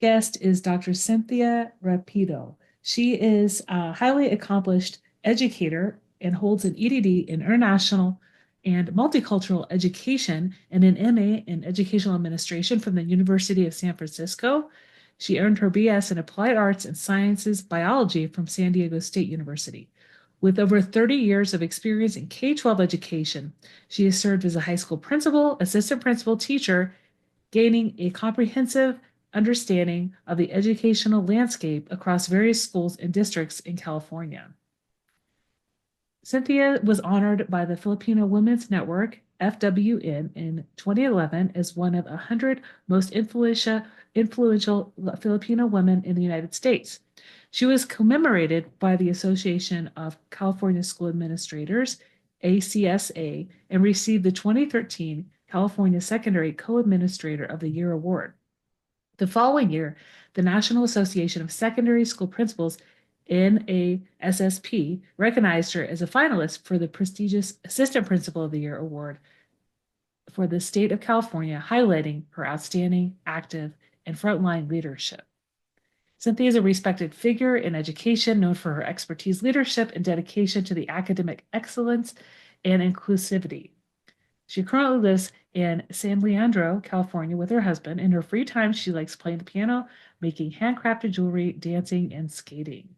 Guest is Dr. Cynthia Rapaido. She is a highly accomplished educator and holds an EDD in International and Multicultural Education and an MA in Educational Administration from the University of San Francisco. She earned her BS in Applied Arts and Sciences Biology from San Diego State University. With over 30 years of experience in K-12 education, she has served as a high school principal, assistant principal, teacher, gaining a comprehensive understanding of the educational landscape across various schools and districts in California. Cynthia was honored by the Filipino Women's Network, FWN, in 2011 as one of 100 most influential Filipino women in the United States. She was commemorated by the Association of California School Administrators, ACSA, and received the 2013 California Secondary Co-Administrator of the Year award. The following year, the National Association of Secondary School Principals, NASSP, recognized her as a finalist for the prestigious Assistant Principal of the Year award for the state of California, highlighting her outstanding, active, and frontline leadership. Cynthia is a respected figure in education, known for her expertise, leadership, and dedication to the academic excellence and inclusivity. She currently lives in San Leandro, California, with her husband. In her free time, she likes playing the piano, making handcrafted jewelry, dancing, and skating.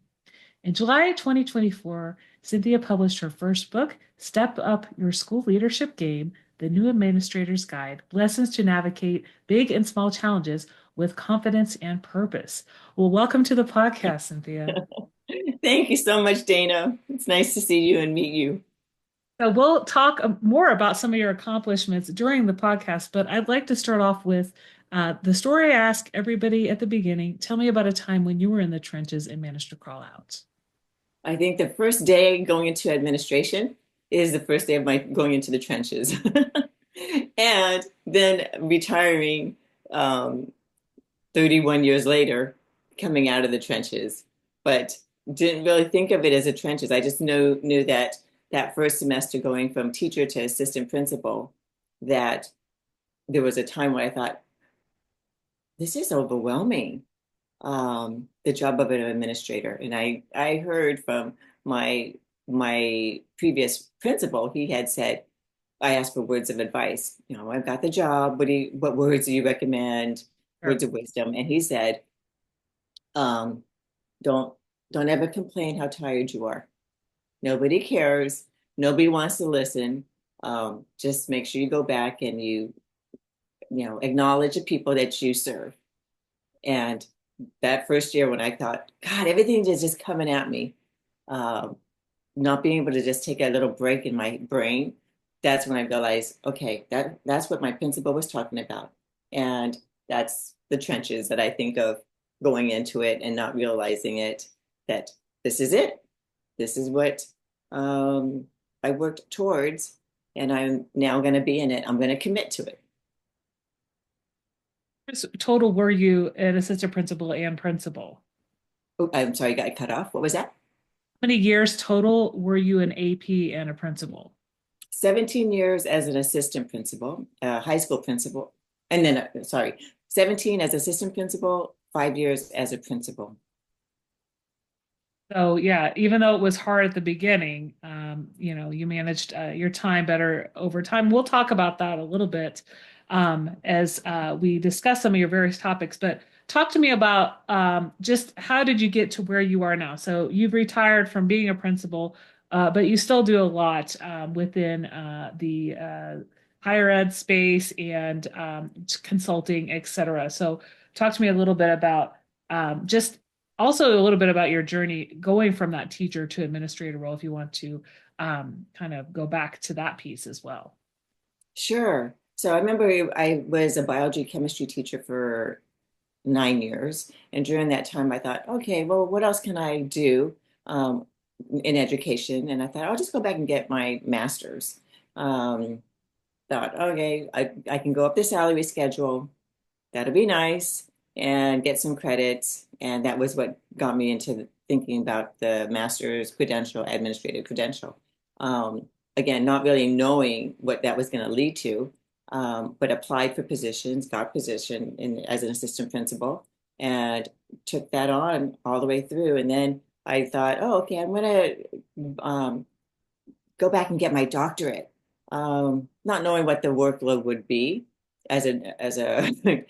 In July 2024, Cynthia published her first book, Step Up Your School Leadership Game, The New Administrator's Guide, Lessons to Navigate Big and Small Challenges with Confidence and Purpose. Well, welcome to the podcast, Cynthia. Thank you so much, Dana. It's nice to see you and meet you. So we'll talk more about some of your accomplishments during the podcast, but I'd like to start off with the story I ask everybody at the beginning. Tell me about a time when you were in the trenches and managed to crawl out. I think the first day going into administration is the first day of my going into the trenches. And then retiring 31 years later, coming out of the trenches. But didn't really think of it as a trenches. I just knew that that first semester going from teacher to assistant principal, that there was a time where I thought, this is overwhelming, the job of an administrator. And I heard from my previous principal, he had said, I asked for words of advice. I've got the job. What words do you recommend? Sure. Words of wisdom. And he said, um, don't don't ever complain how tired you are. Nobody cares. Nobody wants to listen. Just make sure you go back and acknowledge the people that you serve. And that first year when I thought, God, everything is just coming at me, um, not being able to just take a little break in my brain, that's when I realized, okay, that's what my principal was talking about. And that's the trenches that I think of going into it and not realizing it, that this is it. This is what um, I worked towards, and I'm now going to be in it. I'm going to commit to it. Total were you an assistant principal and principal? Oh, I'm sorry, I got cut off. What was that? How many years total were you an AP and a principal? 17 years as an assistant principal, high school principal, and then, sorry, 17 as assistant principal, 5 years as a principal. So yeah, even though it was hard at the beginning, you managed your time better over time. We'll talk about that a little bit as we discuss some of your various topics. But talk to me about just how did you get to where you are now? So you've retired from being a principal, but you still do a lot within the higher ed space and consulting, et cetera. So talk to me a little bit about just also a little bit about your journey going from that teacher to administrator role, if you want to kind of go back to that piece as well. Sure. So I remember I was a biology chemistry teacher for 9 years. And during that time, I thought, okay, well, what else can I do in education? And I thought, I'll just go back and get my master's. Um, Thought, okay, I can go up the salary schedule. That'll be nice and get some credits. And that was what got me into thinking about the master's credential, administrative credential. Um, Again, not really knowing what that was going to lead to, but applied for positions, got position as an assistant principal. and took that on all the way through. And then I thought, oh, okay, I'm gonna um, go back and get my doctorate, not knowing what the workload would be as a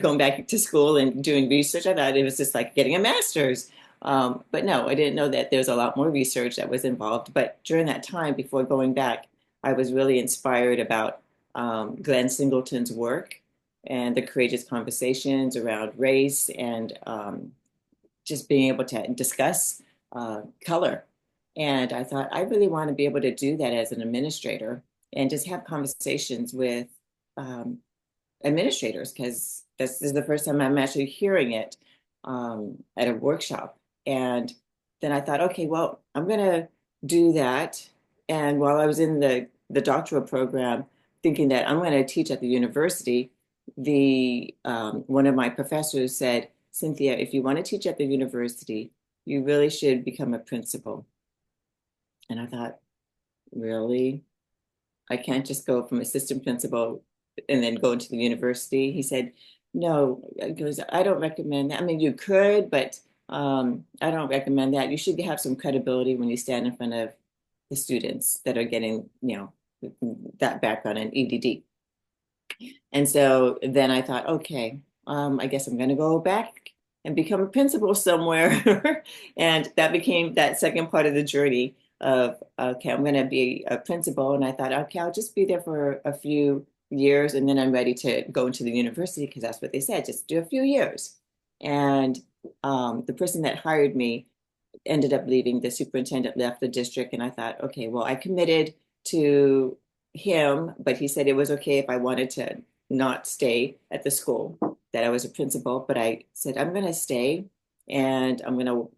going back to school and doing research. I thought it was just like getting a master's. But no, I didn't know that there's a lot more research that was involved. But during that time, before going back, I was really inspired about Glenn Singleton's work and the courageous conversations around race and just being able to discuss color. And I thought, I really want to be able to do that as an administrator and just have conversations with um, administrators, because this is the first time I'm actually hearing it at a workshop. And then I thought, okay, well, I'm going to do that. And while I was in the doctoral program, thinking that I'm going to teach at the university, the one of my professors said, Cynthia, if you want to teach at the university, you really should become a principal. And I thought, really? I can't just go from assistant principal and then go into the university. He said, no, because I don't recommend that. I mean, you could, but I don't recommend that. You should have some credibility when you stand in front of the students that are getting, that background in EDD. And so then I thought, okay, I guess I'm going to go back and become a principal somewhere. And that became that second part of the journey of, okay, I'm going to be a principal. And I thought, okay, I'll just be there for a few years and then I'm ready to go into the university because that's what they said, just do a few years. And the person that hired me ended up leaving. The superintendent left the district. And I thought, okay, well, I committed to him, but he said it was okay if I wanted to not stay at the school, that I was a principal. But I said, I'm going to stay and I'm going to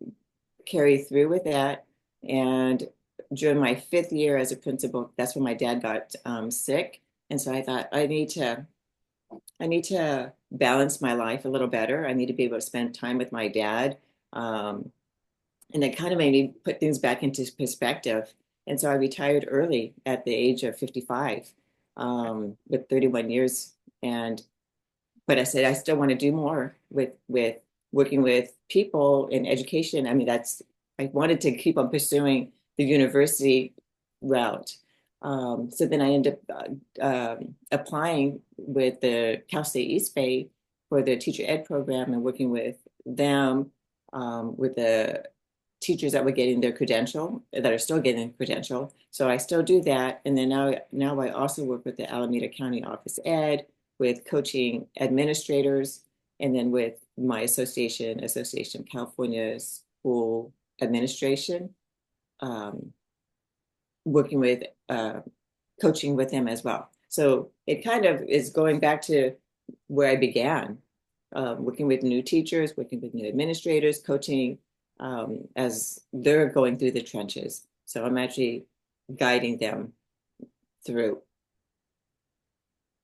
carry through with that. And during my fifth year as a principal, that's when my dad got sick. And so I thought, I need to balance my life a little better. I need to be able to spend time with my dad. And it kind of made me put things back into perspective. And so I retired early at the age of 55 with 31 years. And but I said I still want to do more with working with people in education. I mean, I wanted to keep on pursuing the university route. So then I ended up applying with the Cal State East Bay for the teacher ed program and working with them with the teachers that were getting their credential, that are still getting credential. So I still do that. And then now I also work with the Alameda County Office Ed, with coaching administrators, and then with my Association of California School Administration, um, working with coaching with them as well. So it kind of is going back to where I began, working with new teachers, working with new administrators, coaching as they're going through the trenches. So I'm actually guiding them through.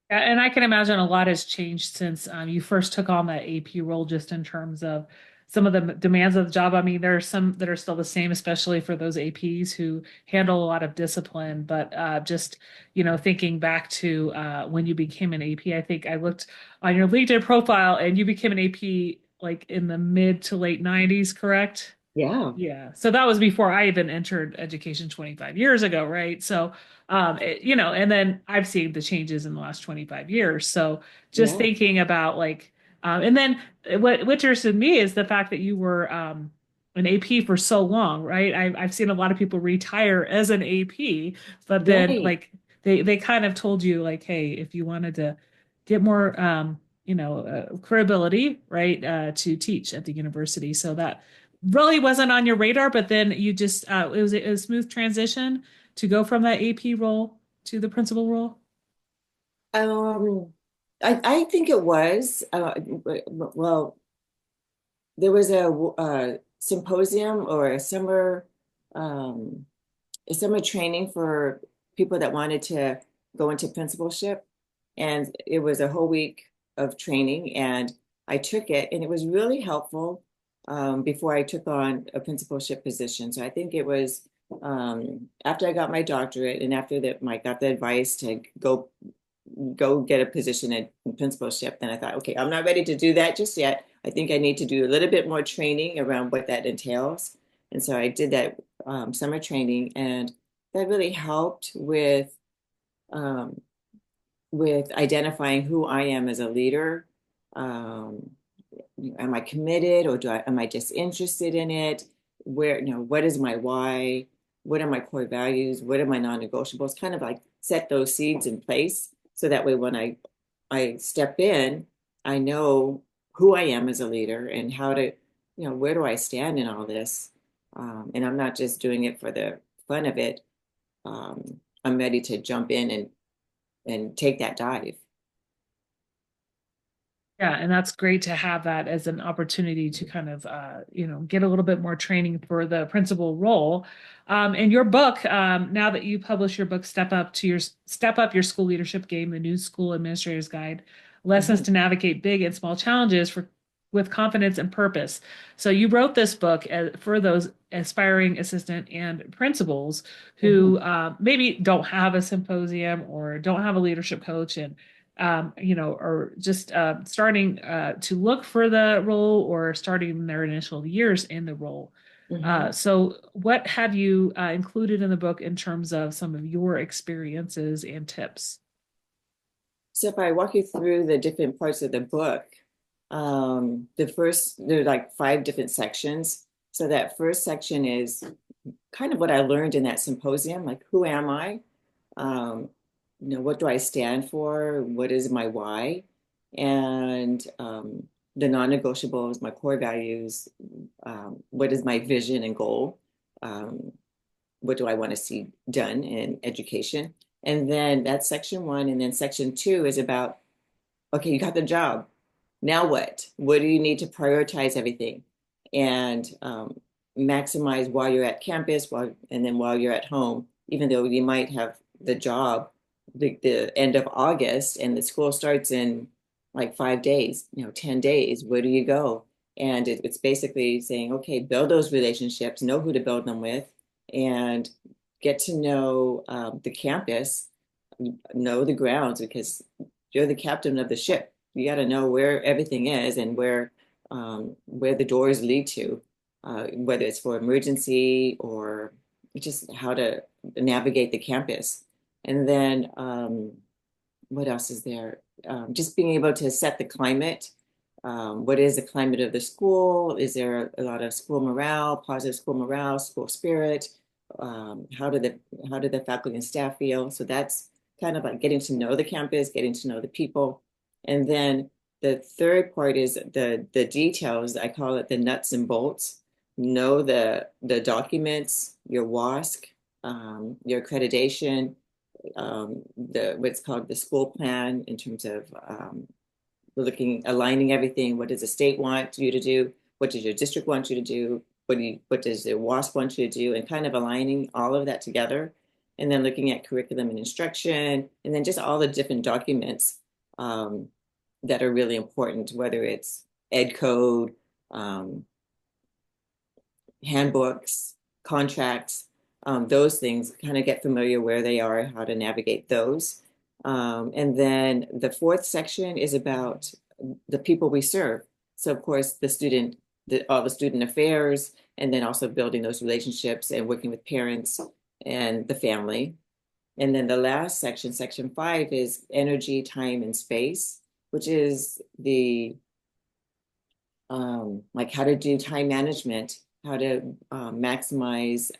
Yeah, and I can imagine a lot has changed since you first took on that AP role, just in terms of some of the demands of the job. I mean, there are some that are still the same, especially for those APs who handle a lot of discipline. But just, thinking back to when you became an AP, I think I looked on your LinkedIn profile and you became an AP like in the mid to late 90s, correct? Yeah, Yeah. So that was before I even entered education 25 years ago, right? So, and then I've seen the changes in the last 25 years. So just yeah, thinking about like, and then what interested me is the fact that you were an AP for so long, right? I've seen a lot of people retire as an AP, but then right. like they kind of told you like, hey, if you wanted to get more, credibility, right, to teach at the university. So that really wasn't on your radar, but then you just it was a smooth transition to go from that AP role to the principal role. Um, I think it was, well, there was a symposium or um, a summer training for people that wanted to go into principalship. And it was a whole week of training, and I took it, and it was really helpful before I took on a principalship position. So I think it was after I got my doctorate and after that, I got the advice to go go get a position in principalship. Then I thought, okay, I'm not ready to do that just yet. I think I need to do a little bit more training around what that entails. And so I did that summer training, and that really helped um, with identifying who I am as a leader. Um, am I committed, or am I just interested in it? Where, what is my why? What are my core values? What are my non-negotiables? Kind of like set those seeds in place so that way when I step in, I know who I am as a leader and how to, where do I stand in all this? And I'm not just doing it for the fun of it. I'm ready to jump in and take that dive. Yeah, and that's great to have that as an opportunity to kind of, get a little bit more training for the principal role. And your book, now that you publish your book, Step Up Your School Leadership Game, the New School Administrator's Guide, Lessons Mhm. to Navigate Big and Small Challenges with Confidence and Purpose. So you wrote this book for those aspiring assistant and principals who Mhm. maybe don't have a symposium or don't have a leadership coach, and or just starting to look for the role or starting their initial years in the role. Mhm. So, what have you included in the book in terms of some of your experiences and tips? So if I walk you through the different parts of the book, there are like five different sections. So that first section is kind of what I learned in that symposium, like who am I? Um, what do I stand for? What is my why? And the non-negotiables, my core values, what is my vision and goal? Um, what do I want to see done in education? And then that's section one. And then section two is about, okay, you got the job. Now what? What do you need to prioritize everything and maximize while you're at campus, and then while you're at home, even though you might have the job the end of August and the school starts in like 5 days, 10 days, where do you go? And it's basically saying, okay, build those relationships, know who to build them with, and get to know the campus, know the grounds because you're the captain of the ship. You got to know where everything is and where the doors lead to, whether it's for emergency or just how to navigate the campus. And then what else is there? Just being able to set the climate. What is the climate of the school? Is there a lot of school morale, positive school morale, school spirit? How do the faculty and staff feel? So that's kind of like getting to know the campus, getting to know the people. And then the third part is the details. I call it the nuts and bolts. Know the documents, your WASC, your accreditation, the what's called the school plan in terms of aligning everything. What does the state want you to do? What does your district want you to do? What does the WASP want you to do? And kind of aligning all of that together. And then looking at curriculum and instruction, and then just all the different documents um, that are really important, whether it's ed code, um, handbooks, contracts, those things, kind of get familiar where they are, how to navigate those. And then the fourth section is about the people we serve. So of course, all the student affairs, and then also building those relationships and working with parents and the family. And then the last section, section five, is energy, time, and space, which is the like how to do time management, how to maximize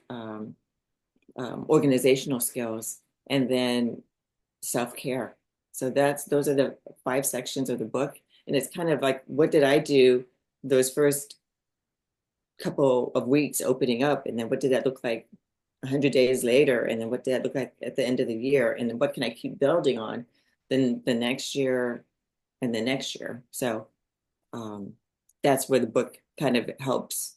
organizational skills, and then self-care. So those are the five sections of the book. And it's kind of like, what did I do those first couple of weeks opening up? And then what did that look like 100 days later? And then what did that look like at the end of the year? And then what can I keep building on then the next year and the next year? So um, that's where the book kind of helps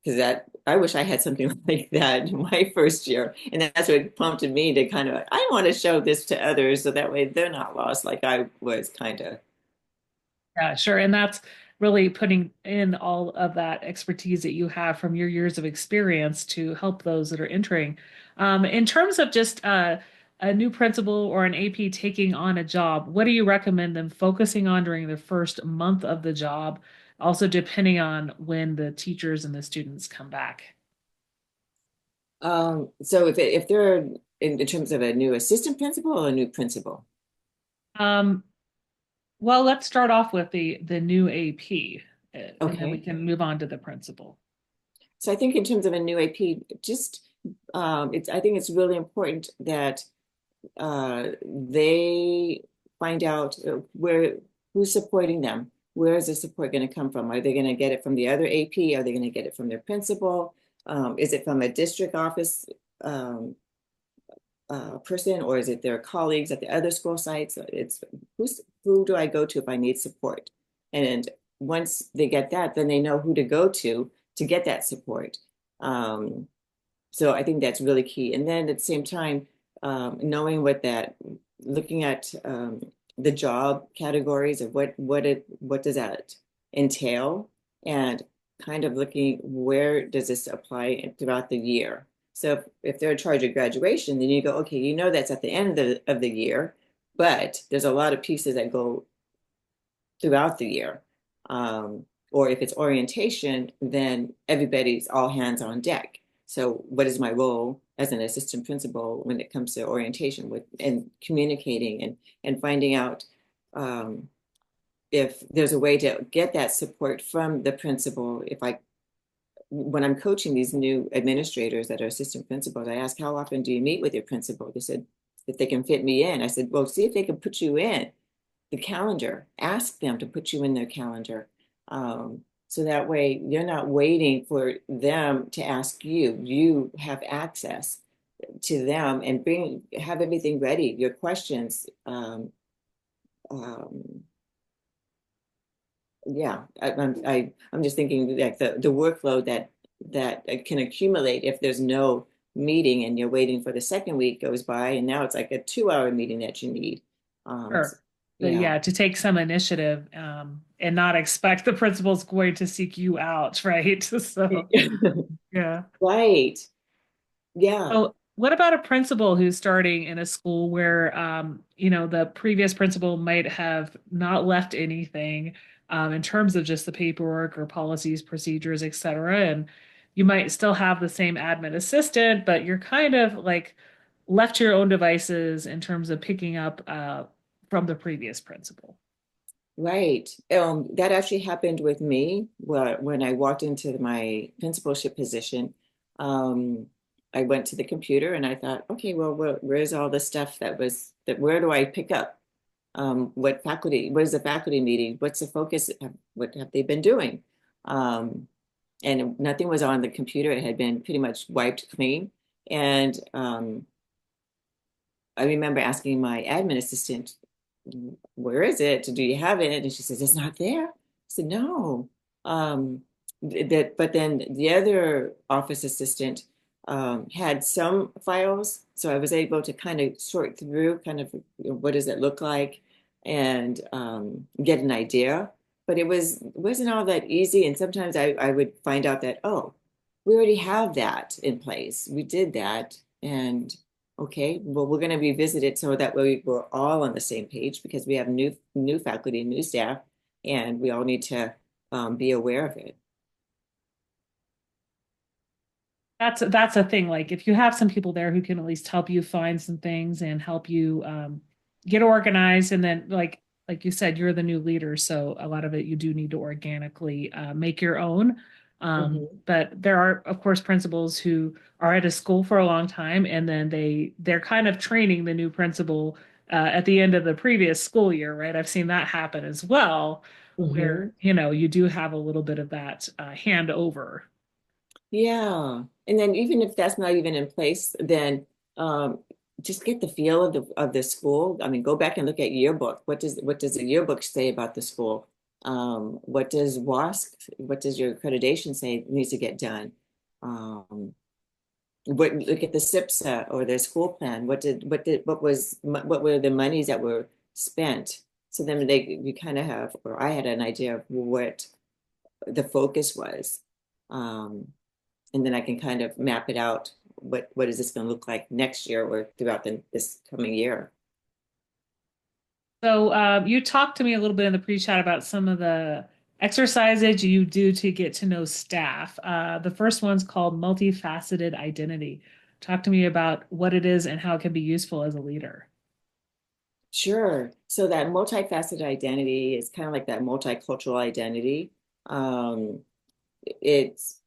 because that I wish I had something like that in my first year, and that's what prompted me to kind of I want to show this to others so that way they're not lost like I was kind of. Yeah, sure. And that's really putting in all of that expertise that you have from your years of experience to help those that are entering. In terms of just a new principal or an AP taking on a job, what do you recommend them focusing on during the first month of the job? Also, depending on when the teachers and the students come back. So if they're in terms of a new assistant principal or a new principal? Um, well, let's start off with the new AP, and then we Okay. can move on to the principal. So I think in terms of a new AP, just I think it's really important that they find out where who's supporting them. Where is the support going to come from? Are they going to get it from the other AP? Are they going to get it from their principal? Is it from a district office um, person, or is it their colleagues at the other school sites? Who do I go to if I need support? And once they get that, then they know who to go to get that support. Um, so I think that's really key. And then at the same time, knowing looking at the job categories of what does that entail, and kind of looking where does this apply throughout the year. So if they're in charge of graduation, then you go, okay, that's at the end of the year, but there's a lot of pieces that go throughout the year. Or if it's orientation, then everybody's all hands on deck. So what is my role as an assistant principal when it comes to orientation with and communicating and finding out if there's a way to get that support from the principal. If I When I'm coaching these new administrators that are assistant principals, I ask, how often do you meet with your principal? They said, if they can fit me in. I said, well, see if they can put you in the calendar. Ask them to put you in their calendar. So that way you're not waiting for them to ask you. You have access to them and have everything ready. Your questions. Um, yeah, I'm just thinking like the workload that can accumulate if there's no meeting and you're waiting for the second week goes by and now it's like a 2 hour meeting that you need. So, Sure. But yeah. yeah, to take some initiative and not expect the principal's going to seek you out, right? So, yeah. Right. Yeah. So, what about a principal who's starting in a school where, the previous principal might have not left anything in terms of just the paperwork or policies, procedures, et cetera, and you might still have the same admin assistant, but you're kind of like left to your own devices in terms of picking up from the previous principal. Right. That actually happened with me when I walked into my principalship position. Um, I went to the computer and I thought, okay, well, where's all the stuff where do I pick up? What is the faculty meeting? What's the focus? What have they been doing? Um, and nothing was on the computer. It had been pretty much wiped clean. And I remember asking my admin assistant, where is it? Do you have it? And she says, it's not there. I said, no. But then the other office assistant had some files. So I was able to kind of sort through kind of what does it look like and get an idea. But wasn't all that easy. And sometimes I would find out that, oh, we already have that in place. We did that. And okay, well, we're going to revisit it so that way we're all on the same page because we have new faculty, new staff, and we all need to be aware of it. That's a thing. Like if you have some people there who can at least help you find some things and help you get organized, and then like you said, you're the new leader, so a lot of it you do need to organically make your own. Mhm. But there are, of course, principals who are at a school for a long time, and then they're kind of training the new principal at the end of the previous school year, right? I've seen that happen as well, where Mhm. you do have a little bit of that handover. Yeah. And then even if that's not even in place, then um, just get the feel of the school. I mean, go back and look at yearbook. What does the yearbook say about the school? What does what does your accreditation say needs to get done? Um, Look at the SIPSA or their school plan. What were the monies that were spent? So then you kind of have, or I had an idea of what the focus was. Um, and then I can kind of map it out what is this going to look like next year or throughout this coming year? So you talked to me a little bit in the pre-chat about some of the exercises you do to get to know staff. The first one's called multifaceted identity. Talk to me about what it is and how it can be useful as a leader. Sure. So that multifaceted identity is kind of like that multicultural identity. Um, it's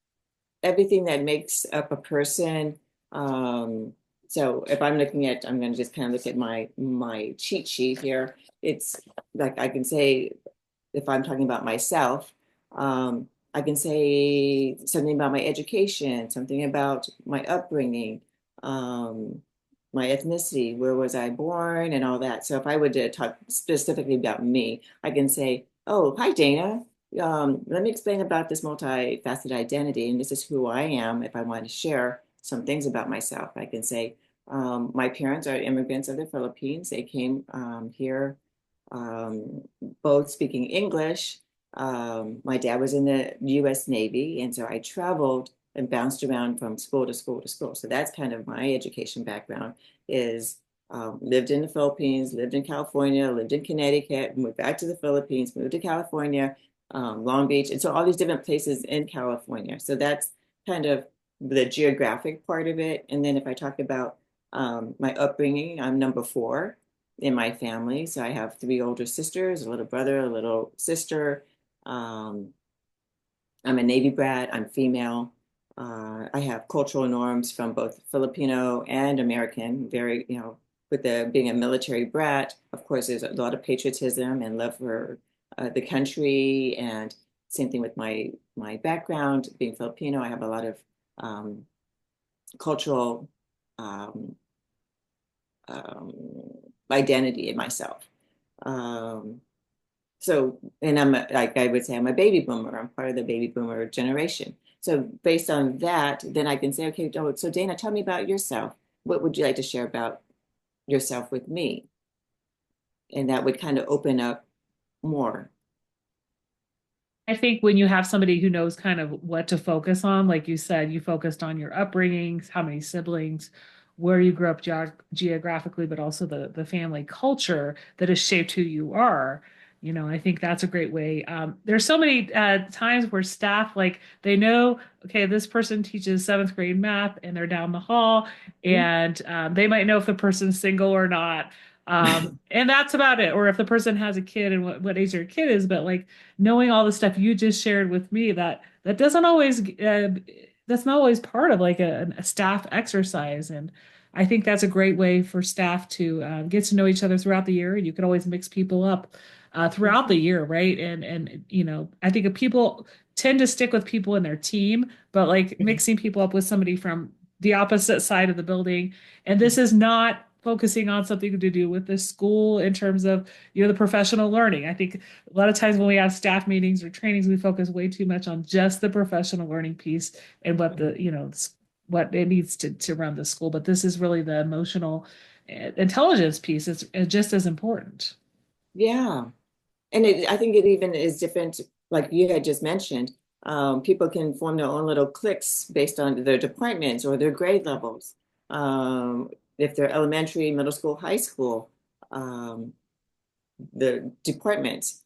everything that makes up a person. Um, so if I'm looking at, I'm going to just kind of look at my cheat sheet here. It's like I can say, if I'm talking about myself, I can say something about my education, something about my upbringing, um, my ethnicity, where was I born, and all that. So if I were to talk specifically about me, I can say, "Oh, hi, Dana. Let me explain about this multifaceted identity, and this is who I am." If I want to share some things about myself, I can say, "My parents are immigrants of the Philippines. They came here." um, both speaking English. My dad was in the US Navy, and so I traveled and bounced around from school to school to school. So that's kind of my education background is lived in the Philippines, lived in California, lived in Connecticut, moved back to the Philippines, moved to California, Long Beach, and so all these different places in California. So that's kind of the geographic part of it. And then if I talk about my upbringing, I'm number four in my family. So I have three older sisters, a little brother, a little sister. Um, I'm a Navy brat. I'm female. I have cultural norms from both Filipino and American. Very, with the being a military brat, of course, there's a lot of patriotism and love for the country. And same thing with my background, being Filipino. I have a lot of um, cultural um, um, identity in myself. Um, and like I would say, I'm a baby boomer. I'm part of the baby boomer generation. So based on that, then I can say, okay, so Dana, tell me about yourself. What would you like to share about yourself with me? And that would kind of open up more. I think when you have somebody who knows kind of what to focus on, like you said, you focused on your upbringings, how many siblings, where you grew up geographically, but also the family culture that has shaped who you are. I think that's a great way. There's so many times where staff like they know, okay, this person teaches seventh grade math, and they're down the hall, Mhm. and they might know if the person's single or not. And that's about it. Or if the person has a kid and what age their kid is, but like knowing all the stuff you just shared with me that doesn't always that's not always part of like a staff exercise. And I think that's a great way for staff to get to know each other throughout the year. And you can always mix people up throughout the year, right? And I think if people tend to stick with people in their team, but like mixing people up with somebody from the opposite side of the building. And this is not focusing on something to do with the school in terms of the professional learning. I think a lot of times when we have staff meetings or trainings, we focus way too much on just the professional learning piece and what what it needs to run the school. But this is really the emotional intelligence piece. It's just as important. Yeah. And I think it even is different, like you had just mentioned. People can form their own little cliques based on their departments or their grade levels. If they're elementary, middle school, high school, um, the departments.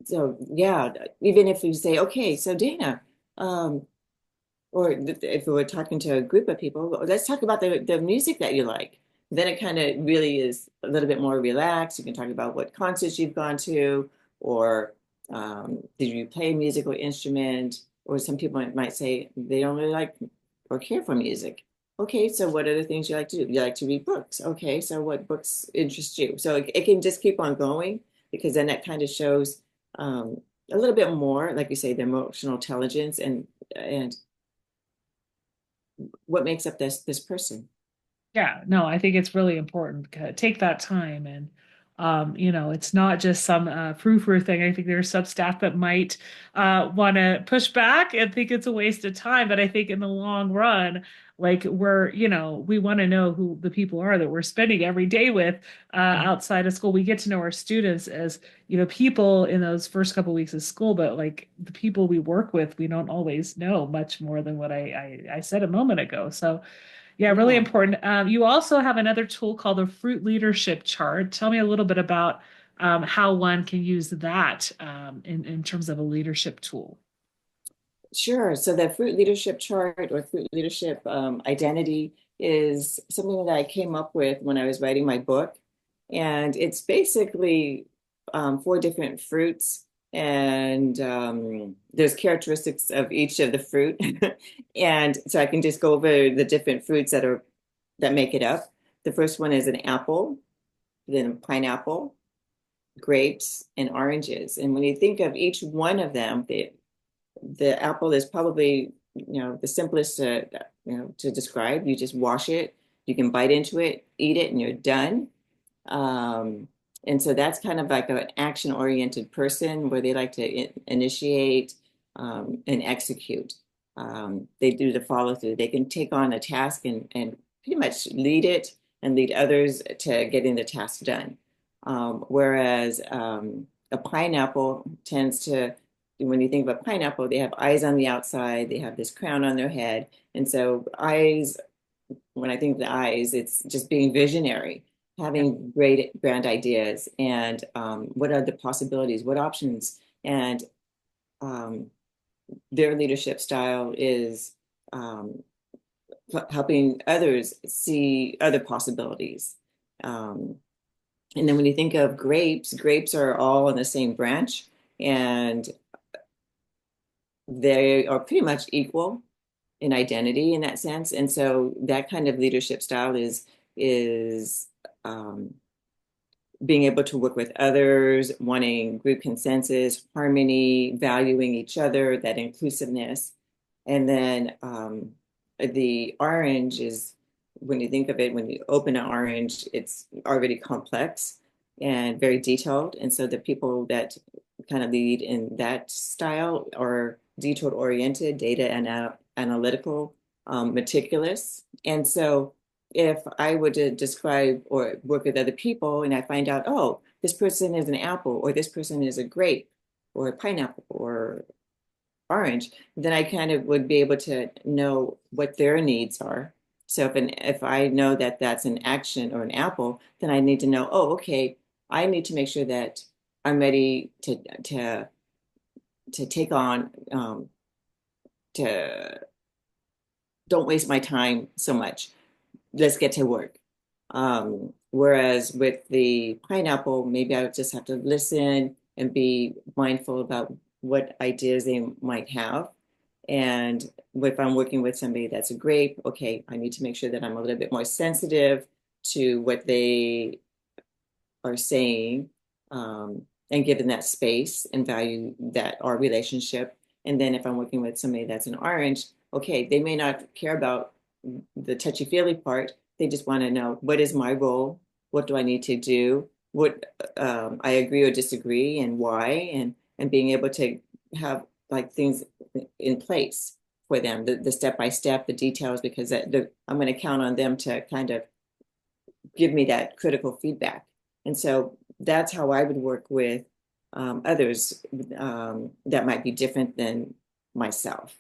So yeah, even if you say, okay, so Dana, um, or if we were talking to a group of people, well, let's talk about the music that you like. Then it kind of really is a little bit more relaxed. You can talk about what concerts you've gone to, or did you play a musical instrument? Or some people might say they don't really like or care for music. Okay, so what are the things you like to do? You like to read books. Okay, so what books interest you? So it can just keep on going because then that kind of shows a little bit more, like you say, the emotional intelligence and what makes up this person. Yeah, no, I think it's really important to take that time and It's not just some frou-frou thing. I think there's some staff that might want to push back and think it's a waste of time. But I think in the long run, like we want to know who the people are that we're spending every day with outside of school. We get to know our students as, people in those first couple of weeks of school, but like the people we work with, we don't always know much more than what I said a moment ago. So yeah, really Yeah. important. You also have another tool called the Fruit Leadership Chart. Tell me a little bit about how one can use that in terms of a leadership tool. Sure. So the fruit leadership chart or fruit leadership identity is something that I came up with when I was writing my book. And it's basically four different fruits, and there's characteristics of each of the fruit. And so I can just go over the different fruits that make it up. The first one is an apple, then a pineapple, grapes, and oranges. And when you think of each one of them, the apple is probably, the simplest to describe. You just wash it, you can bite into it, eat it, and you're done. um, and so that's kind of like an action oriented person where they like to initiate and execute. They do the follow through. They can take on a task and pretty much lead it and lead others to getting the task done. Whereas a pineapple tends to, when you think of a pineapple, they have eyes on the outside, they have this crown on their head. And so, eyes, when I think of the eyes, it's just being visionary, Yeah. having great grand ideas, and what are the possibilities, what options, and um, their leadership style is um, helping others see other possibilities. Um, and then when you think of grapes, grapes are all on the same branch, and they are pretty much equal in identity in that sense. And so that kind of leadership style is um, being able to work with others, wanting group consensus, harmony, valuing each other, that inclusiveness. And then the orange is, when you think of it, when you open an orange, it's already complex and very detailed. And so the people that kind of lead in that style are detailed oriented, data and analytical, meticulous. And so if I were to describe or work with other people and I find out, oh, this person is an apple, or this person is a grape, or a pineapple, or orange, then I kind of would be able to know what their needs are. So if I know that that's an action or an apple, then I need to know, oh, okay, I need to make sure that I'm ready to take on to don't waste my time so much. Let's get to work. Whereas with the pineapple, maybe I would just have to listen and be mindful about what ideas they might have. And if I'm working with somebody that's a grape, okay, I need to make sure that I'm a little bit more sensitive to what they are saying, and give them that space and value that our relationship. And then if I'm working with somebody that's an orange, okay, they may not care about the touchy feely part. They just want to know, what is my role? What do I need to do? What I agree or disagree, and why, and being able to have like things in place for them, the step by step, the details, because I'm going to count on them to kind of give me that critical feedback. And so that's how I would work with others that might be different than myself.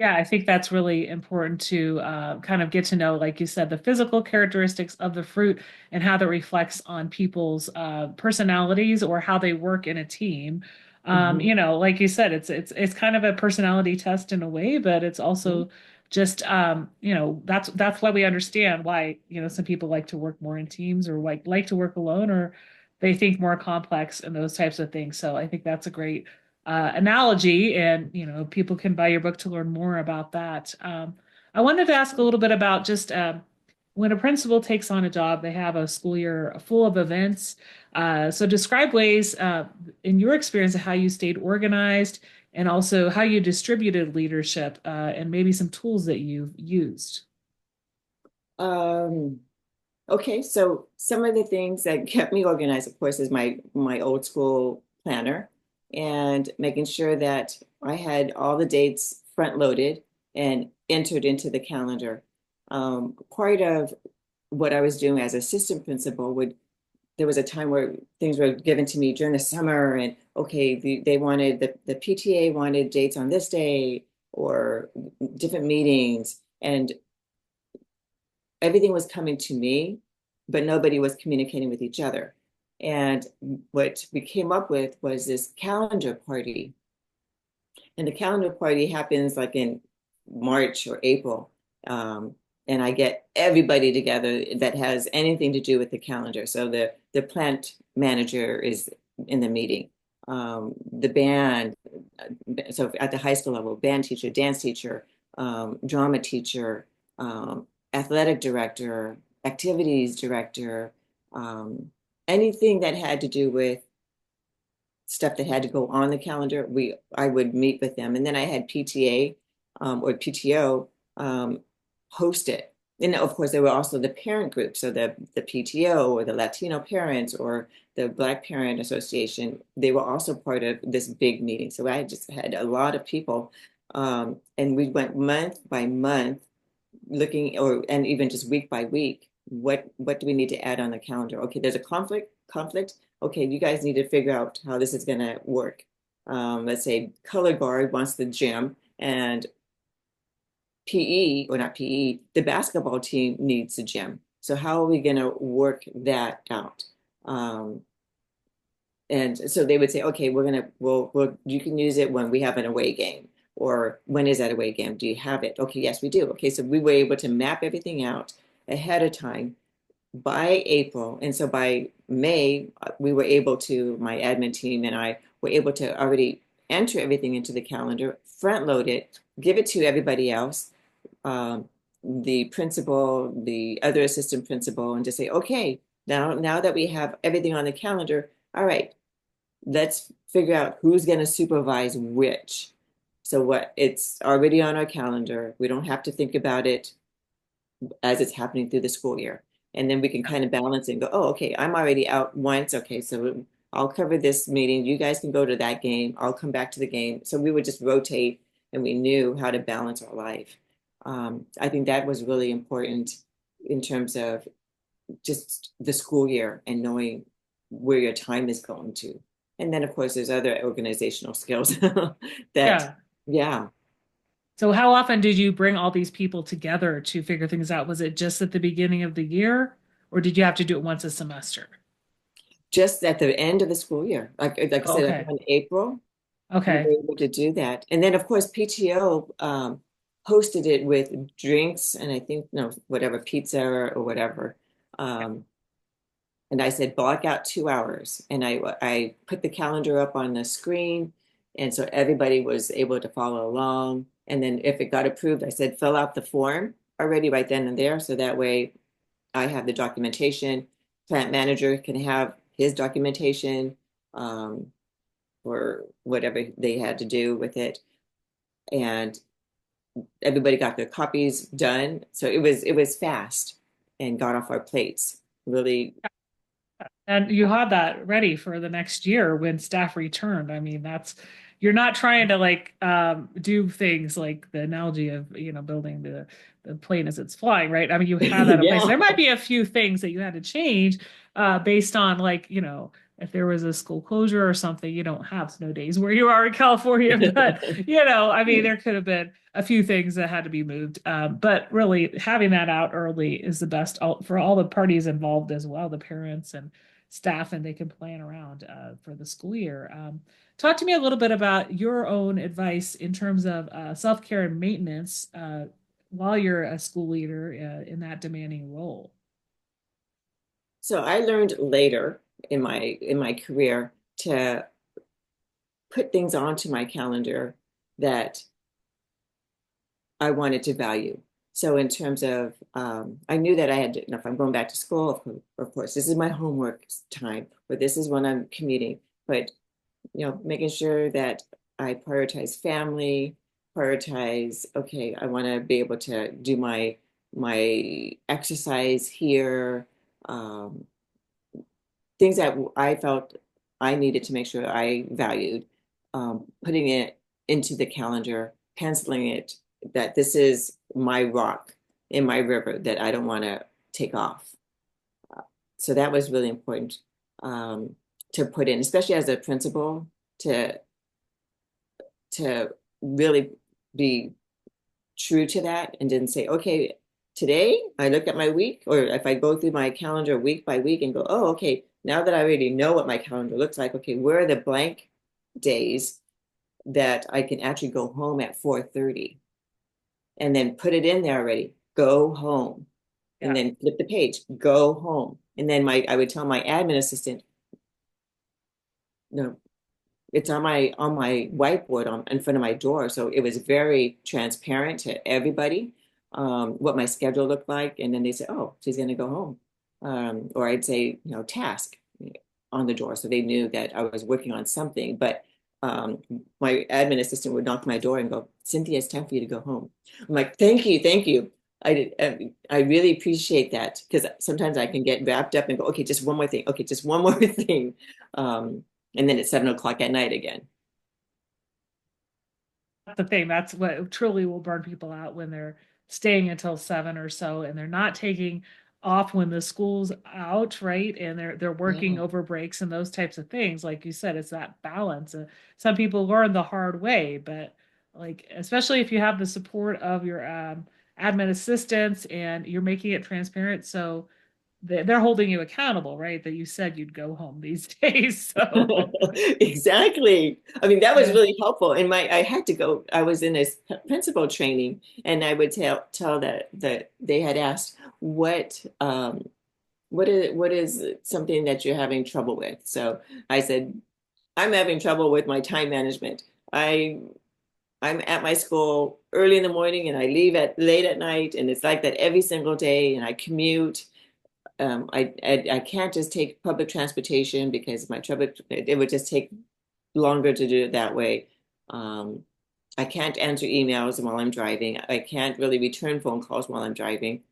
Yeah, I think that's really important to kind of get to know, like you said, the physical characteristics of the fruit and how that reflects on people's personalities or how they work in a team. Mhm. Like you said, it's kind of a personality test in a way, but it's Mhm. also just that's why we understand why some people like to work more in teams or like to work alone or they think more complex and those types of things. So I think that's a great analogy, and people can buy your book to learn more about that. I wanted to ask a little bit about just when a principal takes on a job, they have a school year full of events. So describe ways in your experience of how you stayed organized and also how you distributed leadership and maybe some tools that you've used. Um, Okay, so some of the things that kept me organized, of course, is my old school planner and making sure that I had all the dates front loaded and entered into the calendar. Part of what I was doing as assistant principal would there was a time where things were given to me during the summer and okay, they wanted the PTA wanted dates on this day or different meetings and everything was coming to me, but nobody was communicating with each other. And what we came up with was this calendar party. And the calendar party happens like in March or April. And I get everybody together that has anything to do with the calendar. So the plant manager is in the meeting, the band, so at the high school level, band teacher, dance teacher, drama teacher, athletic director, activities director, um, anything that had to do with stuff that had to go on the calendar, I would meet with them. And then I had PTA or PTO host it. And of course, there were also the parent group. So the PTO or the Latino parents or the Black Parent Association, they were also part of this big meeting. So I just had a lot of people. And we went month by month looking or and even just week by week what do we need to add on the calendar. Okay, there's a conflict. Okay, you guys need to figure out how this is going to work. Let's say color guard wants the gym and PE or not PE, the basketball team needs a gym, so how are we going to work that out. And so they would say, okay, we'll you can use it when we have an away game, or when is that away game? Do you have it? Okay, yes, we do. Okay, so we were able to map everything out ahead of time by April. And so by May, we were able to, my admin team and I were able to already enter everything into the calendar, front load it, give it to everybody else, um, the principal, the other assistant principal, and just say, okay, now that we have everything on the calendar, all right, let's figure out who's going to supervise which. So what it's already on our calendar. We don't have to think about it as it's happening through the school year. And then we can kind of balance and go, oh, okay, I'm already out once. Okay, so I'll cover this meeting. You guys can go to that game. I'll come back to the game. So we would just rotate and we knew how to balance our life. I think that was really important in terms of just the school year and knowing where your time is going to. And then, of course, there's other organizational skills that, Yeah. yeah, So how often did you bring all these people together to figure things out? Was it just at the beginning of the year, or did you have to do it once a semester? just at the end of the school year. Like I Oh, said, I think okay. in April, we were Okay. able to do that. And then, of course, PTO hosted it with drinks and I think, no, whatever, pizza or whatever. Um, And I said, block out 2 hours. And I put the calendar up on the screen. And so everybody was able to follow along. And then if it got approved, I said, fill out the form already right then and there. So that way I have the documentation. Plant manager can have his documentation or whatever they had to do with it. And everybody got their copies done. So it was fast and got off our plates. Really, And you had that ready for the next year when staff returned. I mean, that's you're not trying to like do things like the analogy of, building the plane as it's flying, right? I mean, you had that in place. yeah. There might be a few things that you had to change based on like, if there was a school closure or something, you don't have snow days where you are in California, but I mean, there could have been a few things that had to be moved. But really having that out early is the best for all the parties involved as well, the parents and staff, and they can plan around for the school year. Talk to me a little bit about your own advice in terms of self-care and maintenance while you're a school leader in that demanding role. So I learned later in my career to put things onto my calendar that I wanted to value. So in terms of, I knew that I had to, if I'm going back to school, of course, this is my homework time, or this is when I'm commuting. But making sure that I prioritize family, prioritize, okay, I want to be able to do my exercise here. um, things that I felt I needed to make sure I valued, putting it into the calendar, penciling it that this is my rock in my river that I don't want to take off. So that was really important, um, to put in, especially as a principal, to to really be true to that and didn't say, okay, today I look at my week, or if I go through my calendar week by week and go, oh, okay, now that I already know what my calendar looks like, okay, where are the blank days that I can actually go home at 4:30 and then put it in there already, go home, and Yeah. then flip the page, go home. And then I would tell my admin assistant, no, it's on my whiteboard in front of my door. So it was very transparent to everybody, what my schedule looked like. And then they said, oh, she's going to go home. Or I'd say, task on the door. So they knew that I was working on something. But my admin assistant would knock my door and go, Cynthia, it's time for you to go home. I'm like, thank you, thank you. I really appreciate that, because sometimes I can get wrapped up and go, okay, just one more thing. Okay, just one more thing. And then it's 7 o'clock at night again. That's the thing. That's what truly will burn people out when they're staying until 7 or so and they're not taking off when the school's out, right? And they're working Yeah. over breaks and those types of things. Like you said, it's that balance. Some people learn the hard way, but like especially if you have the support of your admin assistants and you're making it transparent, so they're holding you accountable, right? That you said you'd go home these days. So Exactly. I mean, that was yeah. really helpful. And I had to go, I was in this principal training, and I would tell that they had asked what is something that you're having trouble with. So I said, I'm having trouble with my time management. I I'm at my school early in the morning and I leave at late at night, and it's like that every single day, and I commute. I can't just take public transportation because my trouble it would just take longer to do it that way. Um, I can't answer emails while I'm driving. I can't really return phone calls while I'm driving.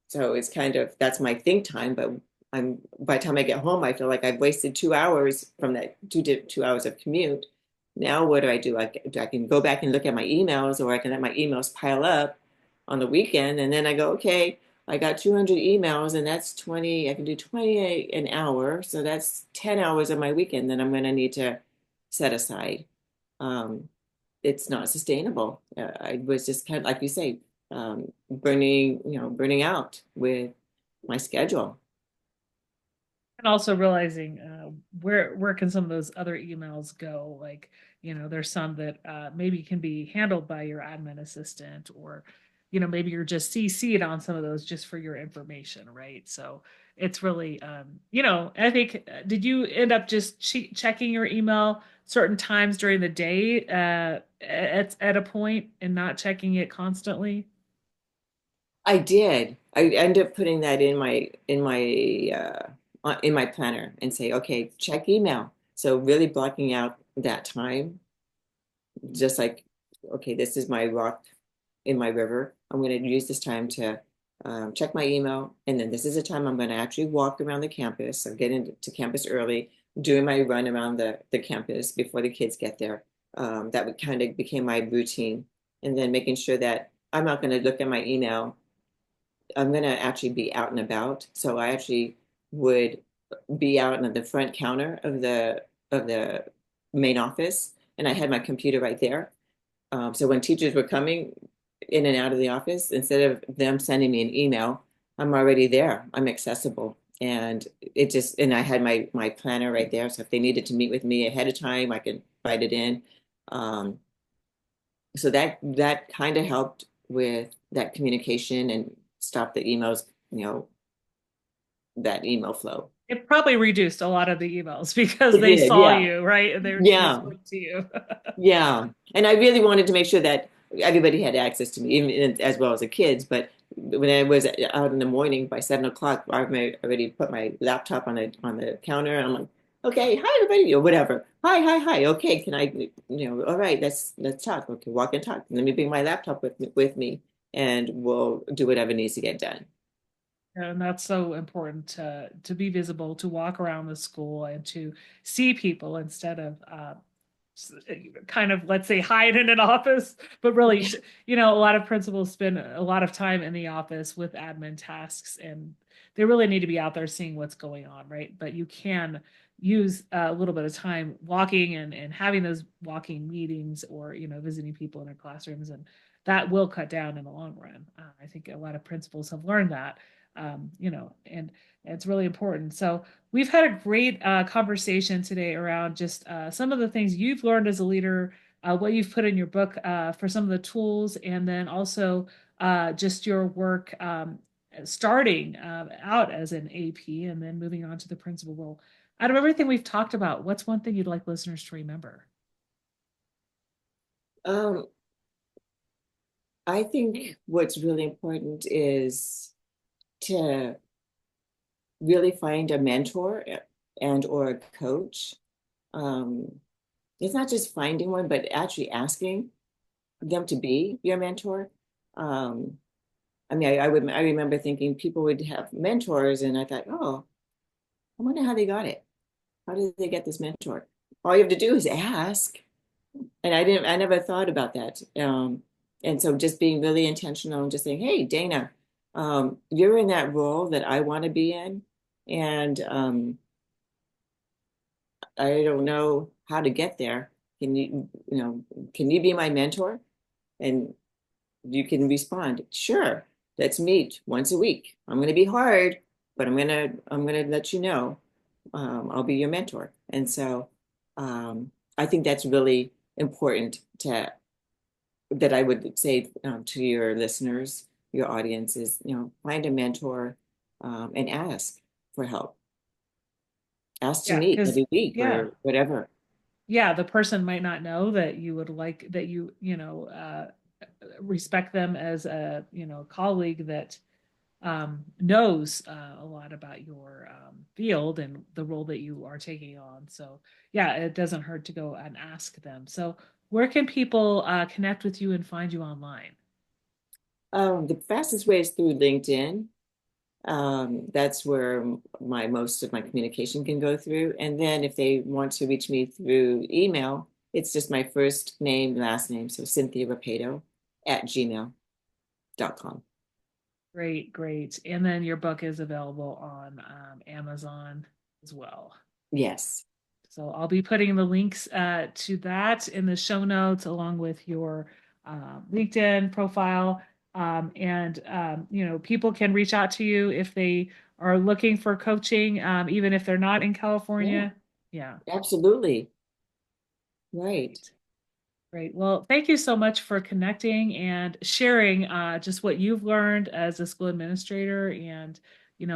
So it's kind of that's my think time. But by the time I get home, I feel like I've wasted 2 hours from that 2 hours of commute. Now what do? I can go back and look at my emails, or I can let my emails pile up on the weekend, and then I go, okay, I got 200 emails, and that's 20. I can do 20 an hour, so that's 10 hours of my weekend that I'm going to need to set aside. Um, it's not sustainable. I was just kind of like you say, burning out with my schedule. And also realizing where can some of those other emails go? Like, there's some that maybe can be handled by your admin assistant, or maybe you're just CC'd on some of those just for your information, right? So it's really I think did you end up just checking your email certain times during the day at a point and not checking it constantly? I did. I ended up putting that in my planner and say, okay, check email. So really blocking out that time, just like, okay, this is my rock in my river. I'm going to use this time to check my email, and then this is the time I'm going to actually walk around the campus. So get into campus early, doing my run around the campus before the kids get there. That would kind of became my routine, and then making sure that I'm not going to look at my email. I'm going to actually be out and about. So I actually would be out on the front counter of the main office, and I had my computer right there. So when teachers were coming in and out of the office, instead of them sending me an email, I'm already there. I'm accessible. And I had my planner right there. So if they needed to meet with me ahead of time, I could write it in. Um, so that kind of helped with that communication and stop the emails, that email flow. It probably reduced a lot of the emails because It they did, saw yeah. you, right? And they Yeah. spoke to you. Yeah, and I really wanted to make sure that everybody had access to me, even as well as the kids. But when I was out in the morning by 7 o'clock, I already put my laptop on the counter, and I'm like, okay, hi everybody, or whatever. Hi, hi, hi. Okay, can all right, let's talk. Okay, walk and talk. Let me bring my laptop with me, and we'll do whatever needs to get done. And that's so important to be visible, to walk around the school and to see people instead of kind of, let's say, hide in an office, but really, a lot of principals spend a lot of time in the office with admin tasks, and they really need to be out there seeing what's going on, right? But you can use a little bit of time walking and having those walking meetings, or visiting people in their classrooms, and that will cut down in the long run. I think a lot of principals have learned that, and it's really important. So we've had a great conversation today around just some of the things you've learned as a leader, what you've put in your book for some of the tools, and then also just your work starting out as an AP and then moving on to the principal role. Out of everything we've talked about, what's one thing you'd like listeners to remember? Um, I think what's really important is to really find a mentor and or a coach. Um, it's not just finding one, but actually asking them to be your mentor. Um, I mean, I remember thinking people would have mentors, and I thought, oh, I wonder how they got it. How did they get this mentor? All you have to do is ask. And I never thought about that. And so just being really intentional and just saying, hey, Dana, you're in that role that I want to be in. And I don't know how to get there. Can you be my mentor? And you can respond, sure, let's meet once a week. I'm going to be hard, but I'm gonna let you know. I'll be your mentor. And so I think that's really important to that I would say to your listeners, your audience is, find a mentor and ask for help. Ask to Yeah, meet because every week yeah, or whatever. the person might not know that you would like that respect them as a colleague that knows a lot about your field and the role that you are taking on. So, yeah, it doesn't hurt to go and ask them. So, where can people connect with you and find you online? The fastest way is through LinkedIn. That's where my most of my communication can go through. And then if they want to reach me through email, it's just my first name, last name. So Cynthia Rapaido at gmail.com. Great, great. And then your book is available on Amazon as well. Yes. So I'll be putting the links to that in the show notes, along with your LinkedIn profile. And people can reach out to you if they are looking for coaching, even if they're not in Yeah, California. Yeah, absolutely. Right. great. Great. Well, thank you so much for connecting and sharing just what you've learned as a school administrator, and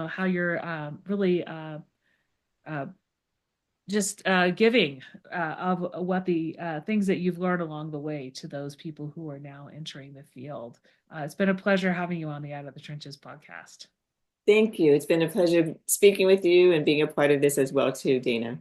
how you're really uh, just giving of what the things that you've learned along the way to those people who are now entering the field. It's been a pleasure having you on the Out of the Trenches podcast. Thank you. It's been a pleasure speaking with you and being a part of this as well, too, Dana.